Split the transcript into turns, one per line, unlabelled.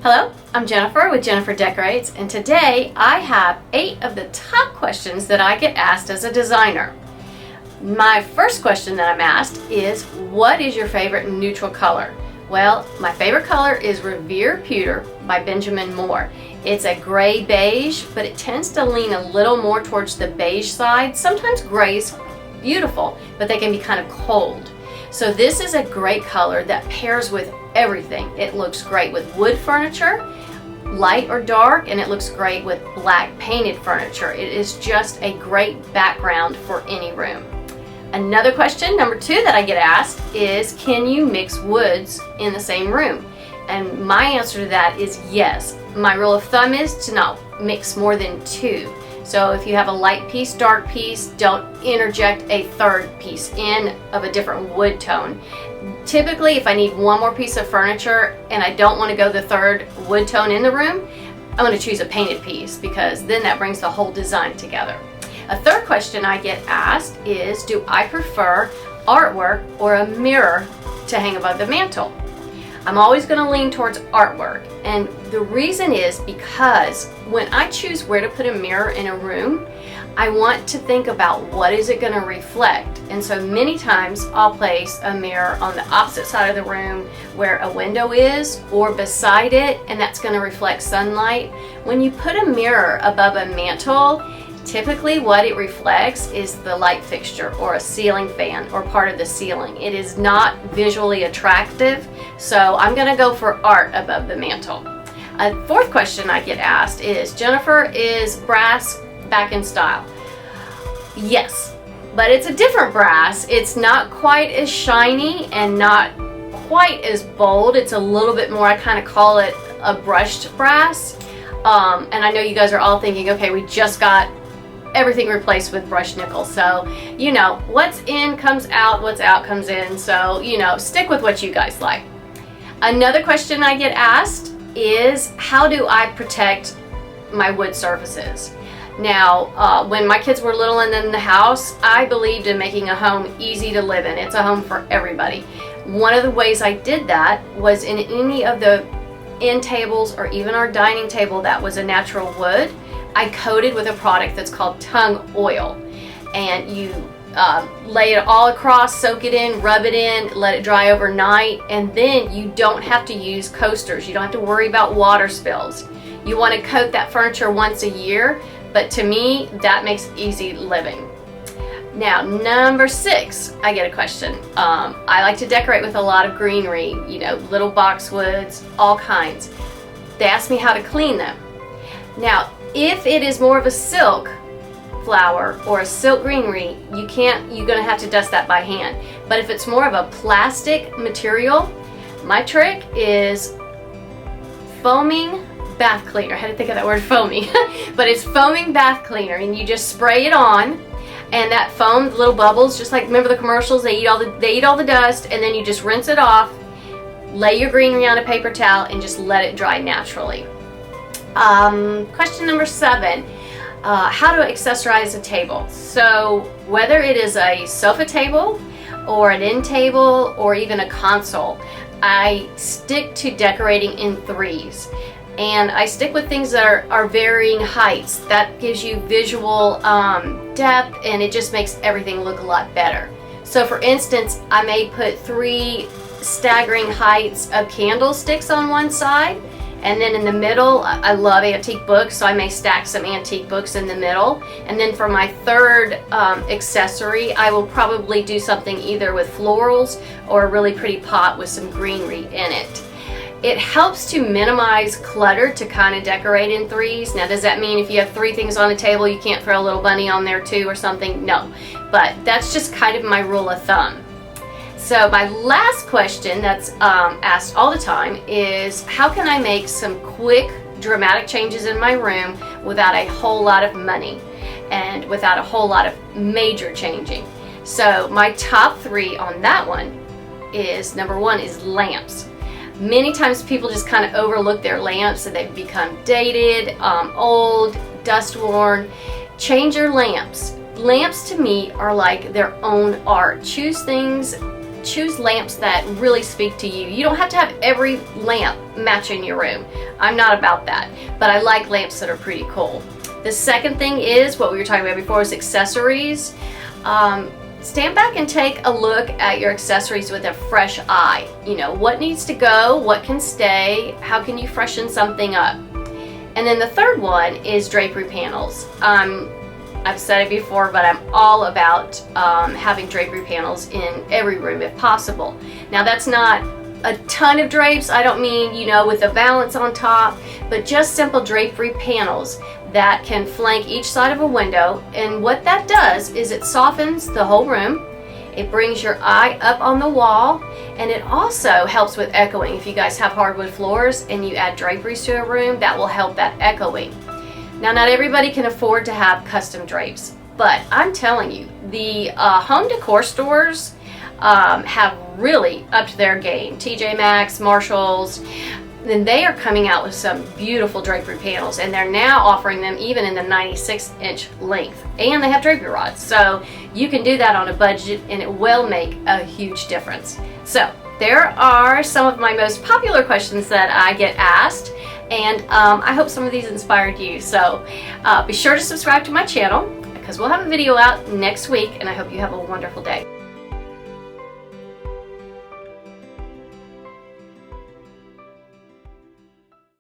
Hello, I'm Jennifer with Jennifer Decorates, and today I have 8 of the top questions that I get asked as a designer. My first question that I'm asked is, what is your favorite neutral color? Well, my favorite color is Revere Pewter by Benjamin Moore. It's a gray beige, but it tends to lean a little more towards the beige side. Sometimes gray's beautiful, but they can be kind of cold. So this is a great color that pairs with everything. It looks great with wood furniture, light or dark, and it looks great with black painted furniture. It is just a great background for any room. Another question, number 2, that I get asked is, can you mix woods in the same room? And my answer to that is yes. My rule of thumb is to not mix more than 2. So if you have a light piece, dark piece, don't interject a third piece in of a different wood tone. Typically, if I need one more piece of furniture and I don't want to go the third wood tone in the room, I'm going to choose a painted piece because then that brings the whole design together. A third question I get asked is, do I prefer artwork or a mirror to hang above the mantle? I'm always going to lean towards artwork, and the reason is because when I choose where to put a mirror in a room, I want to think about what is it going to reflect. And so many times I'll place a mirror on the opposite side of the room where a window is, or beside it, and that's going to reflect sunlight. When you put a mirror above a mantle, typically what it reflects is the light fixture or a ceiling fan or part of the ceiling. It is not visually attractive, so I'm going to go for art above the mantle. A fourth question I get asked is, Jennifer, is brass back in style? Yes, but it's a different brass. It's not quite as shiny and not quite as bold. It's a little bit more, I kind of call it a brushed brass. And I know you guys are all thinking, okay, we just got everything replaced with brushed nickel. So, you know, what's in comes out, what's out comes in. So, you know, stick with what you guys like. Another question I get asked is, how do I protect my wood surfaces? Now, when my kids were little and in the house, I believed in making a home easy to live in. It's a home for everybody. One of the ways I did that was in any of the end tables or even our dining table that was a natural wood, I coated with a product that's called tung oil. And you lay it all across, soak it in, rub it in, let it dry overnight, and then you don't have to use coasters. You don't have to worry about water spills. You want to coat that furniture once a year, but to me, that makes easy living. Now, number 6, I get a question. I like to decorate with a lot of greenery, you know, little boxwoods, all kinds. They ask me how to clean them. Now, if it is more of a silk flower or a silk greenery, you're gonna have to dust that by hand. But if it's more of a plastic material, my trick is foaming bath cleaner. I had to think of that word, foaming. But it's foaming bath cleaner, and you just spray it on, and that foam, the little bubbles, just like, remember the commercials, they eat all the dust, and then you just rinse it off, lay your greenery on a paper towel, and just let it dry naturally. Question number 7, how to accessorize a table. So whether it is a sofa table or an end table or even a console, I stick to decorating in 3s. And I stick with things that are varying heights. That gives you visual depth, and it just makes everything look a lot better. So for instance, I may put 3 staggering heights of candlesticks on one side, and then in the middle, I love antique books, so I may stack some antique books in the middle. And then for my third accessory, I will probably do something either with florals or a really pretty pot with some greenery in it. It helps to minimize clutter to kind of decorate in 3s. Now, does that mean if you have 3 things on the table, you can't throw a little bunny on there too or something? No, but that's just kind of my rule of thumb. So my last question that's asked all the time is, how can I make some quick, dramatic changes in my room without a whole lot of money and without a whole lot of major changing? So my top 3 on that one is, number 1 is lamps. Many times people just kind of overlook their lamps and they've become dated, old, dust worn. Change your lamps. Lamps to me are like their own art. Choose things choose lamps that really speak to you. You don't have to have every lamp matching your room. I'm not about that, but I like lamps that are pretty cool. The second thing is what we were talking about before, is accessories. Stand back and take a look at your accessories with a fresh eye. You know, what needs to go, what can stay, how can you freshen something up? And then the third one is drapery panels. I've said it before, but I'm all about having drapery panels in every room if possible. Now that's not a ton of drapes. I don't mean, you know, with a valance on top, but just simple drapery panels that can flank each side of a window. And what that does is it softens the whole room. It brings your eye up on the wall, and it also helps with echoing. If you guys have hardwood floors and you add draperies to a room, that will help that echoing. Now, not everybody can afford to have custom drapes, but I'm telling you, the home decor stores have really upped their game. TJ Maxx, Marshalls, then they are coming out with some beautiful drapery panels, and they're now offering them even in the 96-inch length, and they have drapery rods, so you can do that on a budget and it will make a huge difference. So there are some of my most popular questions that I get asked, and I hope some of these inspired you. So be sure to subscribe to my channel, because we'll have a video out next week, and I hope you have a wonderful day.